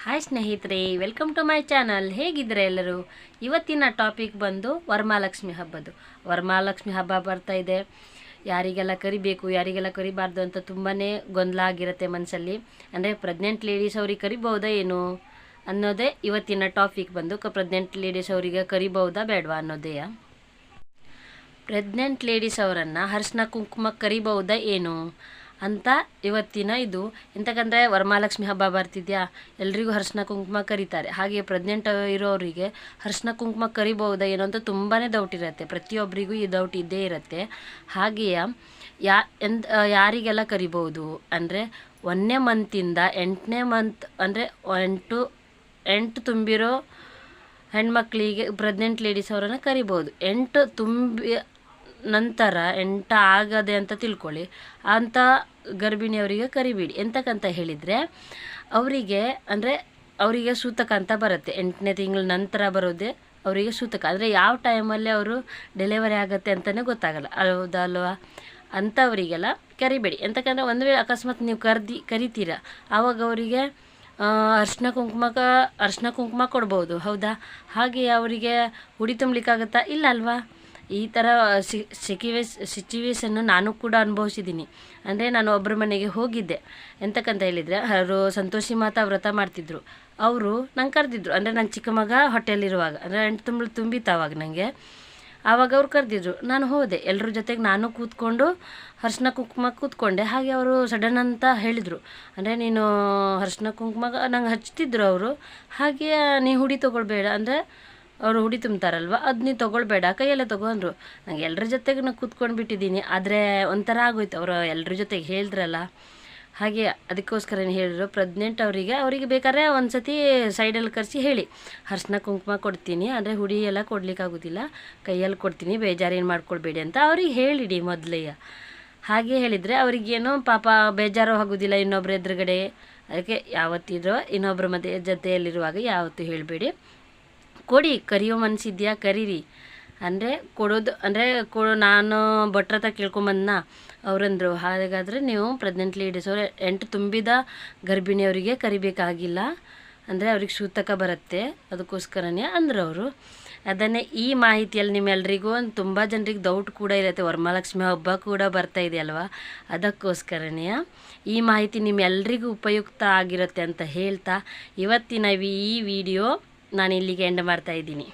Hi ಸ್ನೇಹಿತರೆ, welcome to my channel. ಹೇಗಿದ್ರೆ ಎಲ್ಲರೂ? ಇವತ್ತಿನ ಟಾಪಿಕ್ ಬಂದು ವರಮಹಾಲಕ್ಷ್ಮಿ ಹಬ್ಬದ್ದು. ವರಮಹಾಲಕ್ಷ್ಮಿ ಹಬ್ಬ ಬರ್ತಾ ಇದೆ. ಯಾರಿಗೆಲ್ಲ ಕರಿಬೇಕು, ಯಾರಿಗೆಲ್ಲ ಕರಿಬಾರ್ದು ಅಂತ ತುಂಬಾ ಗೊಂದಲ ಆಗಿರುತ್ತೆ ಮನಸ್ಸಲ್ಲಿ. ಅಂದರೆ ಪ್ರೆಗ್ನೆಂಟ್ ಲೇಡೀಸ್ ಅವ್ರಿಗೆ ಕರಿಬಹುದಾ ಏನು ಅನ್ನೋದೇ ಇವತ್ತಿನ ಟಾಪಿಕ್ ಬಂದು. ಪ್ರೆಗ್ನೆಂಟ್ ಲೇಡೀಸ್ ಅವರಿಗೆ ಕರಿಬಹುದಾ ಬೇಡವಾ ಅನ್ನೋದೇ. ಪ್ರೆಗ್ನೆಂಟ್ ಲೇಡೀಸ್ ಅವರನ್ನು ಅರಿಶಿನ ಕುಂಕುಮಕ್ಕೆ ಕರಿಬಹುದಾ ಏನು ಅಂತ ಇವತ್ತಿನ ಇದು. ಎಂತಕ್ಕಂದರೆ ವರಮಹಾಲಕ್ಷ್ಮಿ ಹಬ್ಬ ಬರ್ತಿದ್ಯಾ, ಎಲ್ರಿಗೂ ಅರಿಶಿನ ಕುಂಕುಮ ಕರೀತಾರೆ. ಹಾಗೆ ಪ್ರೆಗ್ನೆಂಟ್ ಇರೋರಿಗೆ ಅರಿಶಿನ ಕುಂಕುಮ ಕರಿಬಹುದಾ ಏನೋ ಅಂತ ತುಂಬಾ ಡೌಟ್ ಇರುತ್ತೆ. ಪ್ರತಿಯೊಬ್ಬರಿಗೂ ಈ ಡೌಟ್ ಇದ್ದೇ ಇರುತ್ತೆ. ಹಾಗೆಯೇ ಯಾರಿಗೆಲ್ಲ ಕರಿಬಹುದು ಅಂದರೆ 1ನೇ ಮಂತಿಂದ 8ನೇ ಮಂತ್ ಅಂದರೆ ಎಂಟು ತುಂಬಿರೋ ಹೆಣ್ಮಕ್ಳಿಗೆ ಪ್ರೆಗ್ನೆಂಟ್ ಲೇಡೀಸ್ ಅವರನ್ನು ಕರಿಬೋದು. 8 ತುಂಬಿ ನಂತರ 8 ಆಗದೆ ಅಂತ ತಿಳ್ಕೊಳ್ಳಿ, ಅಂಥ ಗರ್ಭಿಣಿಯವರಿಗೆ ಕರಿಬೇಡಿ. ಎಂತಕ್ಕಂತ ಹೇಳಿದರೆ ಅವರಿಗೆ ಸೂತಕ ಅಂತ ಬರುತ್ತೆ. 8ನೇ ತಿಂಗಳ ನಂತರ ಬರೋದೇ ಅವರಿಗೆ ಸೂತಕ. ಅಂದರೆ ಯಾವ ಟೈಮಲ್ಲಿ ಅವರು ಡೆಲಿವರಿ ಆಗುತ್ತೆ ಅಂತಲೇ ಗೊತ್ತಾಗಲ್ಲ, ಹೌದಲ್ವಾ? ಅಂಥವರಿಗೆಲ್ಲ ಕರಿಬೇಡಿ. ಎಂತಕ್ಕಂದರೆ ಒಂದು ವೇಳೆ ಅಕಸ್ಮಾತ್ ನೀವು ಕರಿತೀರ, ಆವಾಗ ಅವರಿಗೆ ಅರಿಶಿನ ಕುಂಕುಮ ಕೊಡ್ಬೋದು, ಹೌದಾ? ಹಾಗೆ ಅವರಿಗೆ ಉಡಿ ತುಂಬಲಿಕ್ಕಾಗತ್ತಾ? ಇಲ್ಲ ಅಲ್ವಾ? ಈ ಥರ ಸಿಚುವೇಶನ್ನು ನಾನು ಕೂಡ ಅನುಭವಿಸಿದ್ದೀನಿ. ಅಂದರೆ ನಾನು ಒಬ್ಬರ ಮನೆಗೆ ಹೋಗಿದ್ದೆ. ಎಂತಕ್ಕಂತ ಹೇಳಿದರೆ, ಅವರು ಸಂತೋಷಿ ಮಾತಾ ವ್ರತ ಮಾಡ್ತಿದ್ರು. ಅವರು ನಂಗೆ ಕರೆದಿದ್ರು. ಅಂದರೆ ನನ್ನ ಚಿಕ್ಕ ಮಗ ಹೊಟ್ಟೆಯಲ್ಲಿರುವಾಗ, ಅಂದರೆ 8 ತಿಂಗಳು ತುಂಬಿತ್ತು ಆವಾಗ ನನಗೆ. ಆವಾಗ ಅವ್ರು ಕರೆದಿದ್ರು, ನಾನು ಹೋದೆ. ಎಲ್ಲರ ಜೊತೆಗೆ ನಾನು ಕೂತ್ಕೊಂಡು ಅರಿಶಿನ ಕುಂಕುಮ ಕೂತ್ಕೊಂಡೆ. ಹಾಗೆ ಅವರು ಸಡನ್ ಅಂತ ಹೇಳಿದರು, ಅಂದರೆ ನೀನು ಅರಿಶಿನ ಕುಂಕುಮ ನಂಗೆ ಹಚ್ತಿದ್ರು ಅವರು. ಹಾಗೆ ನೀ ಹುಡಿ ತೊಗೊಳ್ಬೇಡ, ಅಂದರೆ ಅವರು ಹುಡಿ ತುಂಬ್ತಾರಲ್ವ, ಅದು ನೀವು ತೊಗೊಳ್ಬೇಡ, ಕೈಯಲ್ಲೇ ತೊಗೊಂಡ್ರು. ನಂಗೆ ಎಲ್ಲರ ಜೊತೆಗೆ ನಾನು ಕೂತ್ಕೊಂಡು ಬಿಟ್ಟಿದ್ದೀನಿ. ಆದರೆ ಒಂಥರ ಆಗೋಯ್ತು, ಅವರು ಎಲ್ಲರ ಜೊತೆಗೆ ಹೇಳಿದ್ರಲ್ಲ, ಹಾಗೆ ಅದಕ್ಕೋಸ್ಕರ ಹೇಳಿದ್ರು ಪ್ರೆಗ್ನೆಂಟ್ ಅವರಿಗೆ ಬೇಕಾದ್ರೆ ಒಂದು ಸತಿ ಸೈಡಲ್ಲಿ ಕರೆಸಿ ಹೇಳಿ, ಅರಿಶಿನ ಕುಂಕುಮ ಕೊಡ್ತೀನಿ, ಅಂದರೆ ಹುಡಿ ಎಲ್ಲ ಕೊಡಲಿಕ್ಕಾಗೋದಿಲ್ಲ, ಕೈಯಲ್ಲಿ ಕೊಡ್ತೀನಿ, ಬೇಜಾರೇನು ಮಾಡ್ಕೊಳ್ಬೇಡಿ ಅಂತ ಅವ್ರಿಗೆ ಹೇಳಿಡಿ ಮೊದಲೇ. ಹಾಗೆ ಹೇಳಿದರೆ ಅವ್ರಿಗೇನು ಪಾಪ ಬೇಜಾರು ಆಗೋದಿಲ್ಲ ಇನ್ನೊಬ್ಬರ ಎದುರುಗಡೆ. ಅದಕ್ಕೆ ಯಾವತ್ತಿದ್ರೂ ಇನ್ನೊಬ್ಬರ ಜೊತೆಯಲ್ಲಿರುವಾಗ ಯಾವತ್ತೂ ಹೇಳಬೇಡಿ. ಕರಿಯೋ ಮನಸ್ಸಿದ್ಯಾ ಕರೀರಿ. ಅಂದರೆ ಕೊಡೋದು ಅಂದರೆ ನಾನು ಭಟ್ರ ಹತ್ರ ಕೇಳ್ಕೊಂಬಂದನ್ನ, ಅವರಂದರು ಹಾಗಾದರೆ ನೀವು ಪ್ರೆಗ್ನೆಂಟ್ ಲೇಡೀಸ್ ಅವರು 8 ತುಂಬಿದ ಗರ್ಭಿಣಿಯವರಿಗೆ ಕರಿಬೇಕಾಗಿಲ್ಲ, ಅಂದರೆ ಅವ್ರಿಗೆ ಸೂತಕ ಬರುತ್ತೆ, ಅದಕ್ಕೋಸ್ಕರನೇ ಅಂದರು ಅವರು. ಅದನ್ನೇ ಈ ಮಾಹಿತಿಯಲ್ಲಿ ನಿಮ್ಮೆಲ್ಲರಿಗೂ ತುಂಬ ಜನರಿಗೆ ಡೌಟ್ ಕೂಡ ಇರುತ್ತೆ. ವರಮಹಾಲಕ್ಷ್ಮಿ ಹಬ್ಬ ಕೂಡ ಬರ್ತಾ ಇದೆ ಅಲ್ವಾ, ಅದಕ್ಕೋಸ್ಕರನೇ ಈ ಮಾಹಿತಿ ನಿಮ್ಮೆಲ್ಲರಿಗೂ ಉಪಯುಕ್ತ ಆಗಿರುತ್ತೆ ಅಂತ ಹೇಳ್ತಾ ಇವತ್ತಿನ ಈ ವಿಡಿಯೋ ನಾನು ಇಲ್ಲಿಗೆ ಎಂಡ್ ಮಾಡ್ತಾ ಇದ್ದೀನಿ.